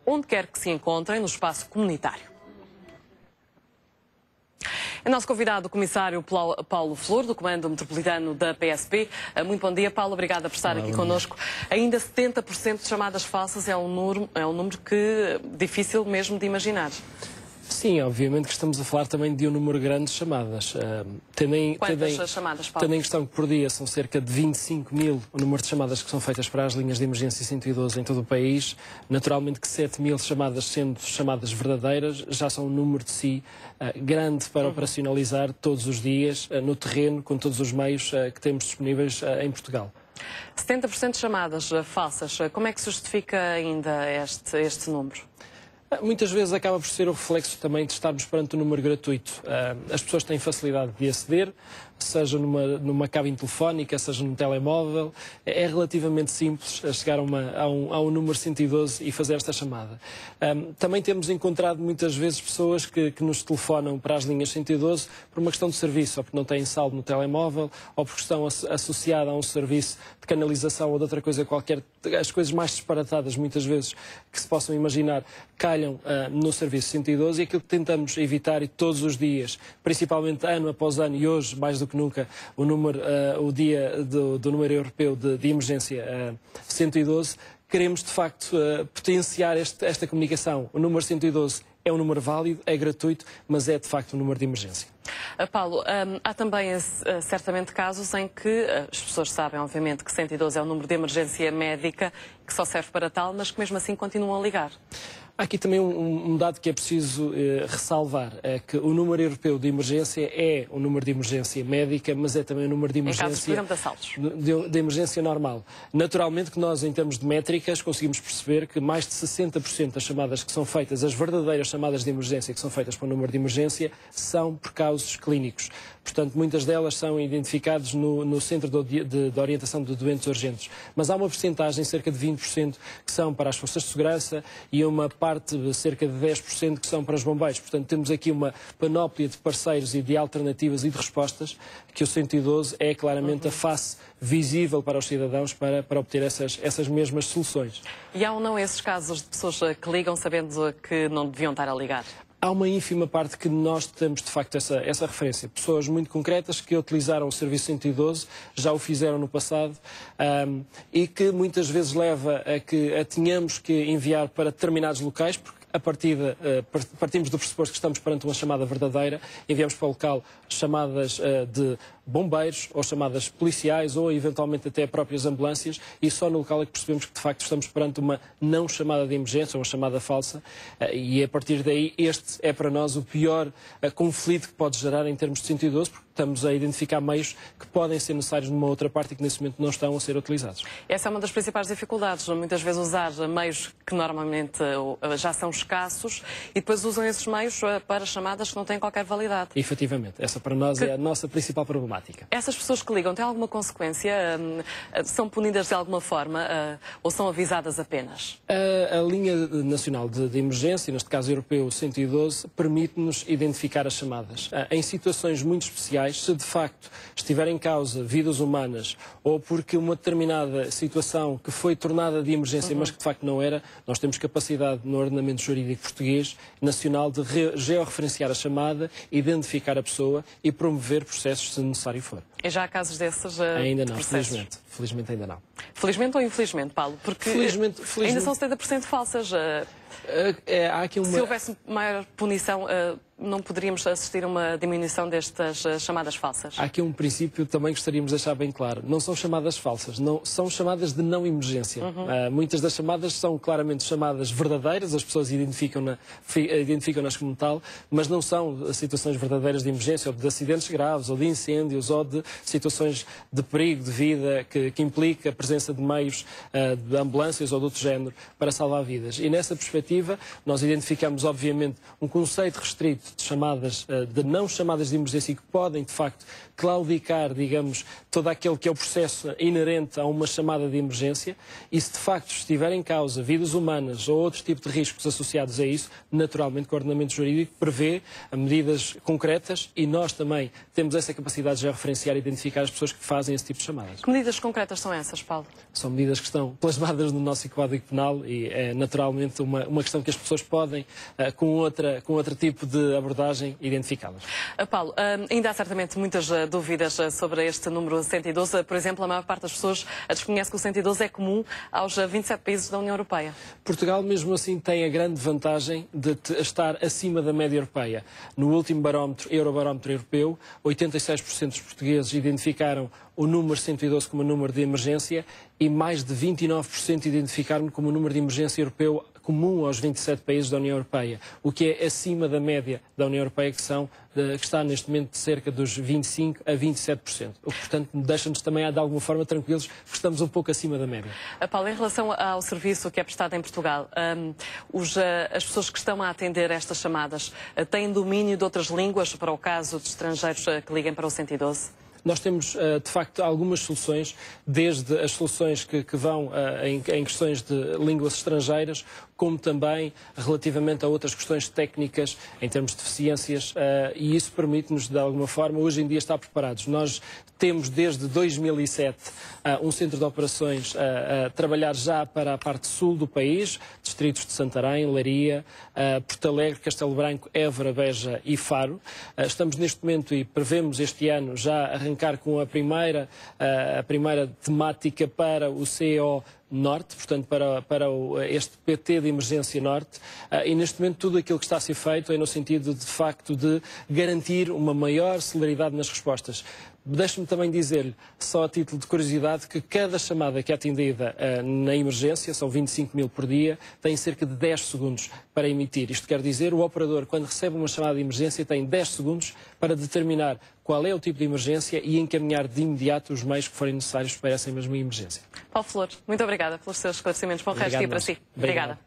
onde quer que se encontrem no espaço comunitário. É nosso convidado o Comissário Paulo Flor, do Comando Metropolitano da PSP. Muito bom dia, Paulo. Obrigada por estar aqui connosco. Ainda 70% de chamadas falsas é um número que difícil mesmo de imaginar. Sim, obviamente que estamos a falar também de um número grande de chamadas. Quantas chamadas, Paulo? Tendo em questão que por dia são cerca de 25 mil o número de chamadas que são feitas para as linhas de emergência 112 em todo o país. Naturalmente que 7 mil chamadas, sendo chamadas verdadeiras, já são um número de si grande para operacionalizar todos os dias no terreno, com todos os meios que temos disponíveis em Portugal. 70% de chamadas falsas, como é que se justifica ainda este número? Muitas vezes acaba por ser o reflexo também de estarmos perante um número gratuito. As pessoas têm facilidade de aceder, seja numa cabine telefónica, seja num telemóvel. É relativamente simples chegar a um número 112 e fazer esta chamada. Também temos encontrado muitas vezes pessoas que nos telefonam para as linhas 112 por uma questão de serviço, ou porque não têm saldo no telemóvel, ou porque estão associadas a um serviço de canalização ou de outra coisa qualquer. As coisas mais disparatadas, muitas vezes, que se possam imaginar, calham no serviço 112, e aquilo que tentamos evitar, e todos os dias, principalmente ano após ano, e hoje mais do que nunca, o dia do número europeu de emergência 112, queremos de facto potenciar esta comunicação. O número 112 é um número válido, é gratuito, mas é de facto um número de emergência. Paulo, há também certamente casos em que as pessoas sabem, obviamente, que 112 é um número de emergência médica, que só serve para tal, mas que mesmo assim continuam a ligar. Há aqui também um dado que é preciso ressalvar, é que o número europeu de emergência é um número de emergência médica, mas é também um número de emergência... Em casos, por exemplo, de assaltos. De emergência normal. Naturalmente que nós, em termos de métricas, conseguimos perceber que mais de 60% das chamadas que são feitas, as verdadeiras chamadas de emergência que são feitas para o número de emergência, são por causos clínicos. Portanto, muitas delas são identificadas no Centro de Orientação de Doentes Urgentes. Mas há uma percentagem, cerca de 20%, que são para as forças de segurança e uma parte, cerca de 10%, que são para os bombeiros. Portanto, temos aqui uma panóplia de parceiros e de alternativas e de respostas que o 112 é claramente a face visível para os cidadãos para obter essas mesmas soluções. E há ou não esses casos de pessoas que ligam sabendo que não deviam estar a ligar? Há uma ínfima parte que nós temos, de facto, essa referência. Pessoas muito concretas que utilizaram o serviço 112, já o fizeram no passado, e que muitas vezes leva a que tenhamos que enviar para determinados locais, porque a partida, partimos do pressuposto que estamos perante uma chamada verdadeira, enviamos para o local chamadas de bombeiros, ou chamadas policiais, ou eventualmente até próprias ambulâncias, e só no local é que percebemos que de facto estamos perante uma não chamada de emergência, uma chamada falsa, e a partir daí este é para nós o pior conflito que pode gerar em termos de 112, porque estamos a identificar meios que podem ser necessários numa outra parte e que nesse momento não estão a ser utilizados. Essa é uma das principais dificuldades, muitas vezes usar meios que normalmente já são escassos e depois usam esses meios para chamadas que não têm qualquer validade. Efetivamente, essa para nós é a nossa principal problemática. Essas pessoas que ligam têm alguma consequência? São punidas de alguma forma ou são avisadas apenas? A linha nacional de emergência, neste caso europeu 112, permite-nos identificar as chamadas. Em situações muito especiais, se de facto estiver em causa vidas humanas ou porque uma determinada situação que foi tornada de emergência, mas que de facto não era, nós temos capacidade no ordenamento jurídico português nacional de georreferenciar a chamada, identificar a pessoa e promover processos se necessário for. E já há casos desses ainda não, processos? Felizmente ainda não. Felizmente ou infelizmente, Paulo? Porque felizmente... ainda são 70% falsas. Há aqui uma... Se houvesse maior punição, não poderíamos assistir a uma diminuição destas chamadas falsas? Há aqui um princípio que também gostaríamos de deixar bem claro. Não são chamadas falsas, são chamadas de não emergência. Muitas das chamadas são claramente chamadas verdadeiras, as pessoas identificam-nas como tal, mas não são situações verdadeiras de emergência, ou de acidentes graves, ou de incêndios, ou de situações de perigo de vida que implica a presença de meios de ambulâncias ou de outro género para salvar vidas. E nessa perspectiva, nós identificamos, obviamente, um conceito restrito de chamadas, de não chamadas de emergência, que podem, de facto, claudicar, digamos, todo aquele que é o processo inerente a uma chamada de emergência, e se de facto estiver em causa vidas humanas ou outro tipo de riscos associados a isso, naturalmente que o ordenamento jurídico prevê medidas concretas, e nós também temos essa capacidade de já referenciar e identificar as pessoas que fazem esse tipo de chamadas. Que medidas concretas são essas, Paulo? São medidas que estão plasmadas no nosso Código Penal e é naturalmente uma questão que as pessoas podem, com outro tipo de abordagem, identificá-las. Paulo, ainda há certamente muitas dúvidas sobre este número 112. Por exemplo, a maior parte das pessoas desconhece que o 112 é comum aos 27 países da União Europeia. Portugal, mesmo assim, tem a grande vantagem de estar acima da média europeia. No último barómetro, Eurobarómetro Europeu, 86% dos portugueses identificaram o número 112 como número de emergência e mais de 29% identificaram como número de emergência europeu comum aos 27 países da União Europeia, o que é acima da média da União Europeia, que está neste momento de cerca dos 25% a 27%. O que, portanto, deixa-nos também, de alguma forma, tranquilos, porque estamos um pouco acima da média. Paulo, em relação ao serviço que é prestado em Portugal, as pessoas que estão a atender estas chamadas têm domínio de outras línguas para o caso de estrangeiros que liguem para o 112? Nós temos, de facto, algumas soluções, desde as soluções que vão em questões de línguas estrangeiras, como também relativamente a outras questões técnicas, em termos de deficiências, e isso permite-nos, de alguma forma, hoje em dia estar preparados. Nós temos, desde 2007, um centro de operações a trabalhar já para a parte sul do país, distritos de Santarém, Leiria, Porto Alegre, Castelo Branco, Évora, Beja e Faro. Estamos neste momento e prevemos este ano já arrancar com a primeira temática para o CEO Norte, portanto para este PT de Emergência Norte, e neste momento tudo aquilo que está a ser feito é no sentido de facto de garantir uma maior celeridade nas respostas. Deixe-me também dizer-lhe, só a título de curiosidade, que cada chamada que é atendida na emergência, são 25 mil por dia, tem cerca de 10 segundos para emitir. Isto quer dizer, o operador, quando recebe uma chamada de emergência, tem 10 segundos para determinar qual é o tipo de emergência e encaminhar de imediato os meios que forem necessários para essa mesma emergência. Paulo Flor, muito obrigada pelos seus esclarecimentos. Bom resto de dia para si. Obrigada.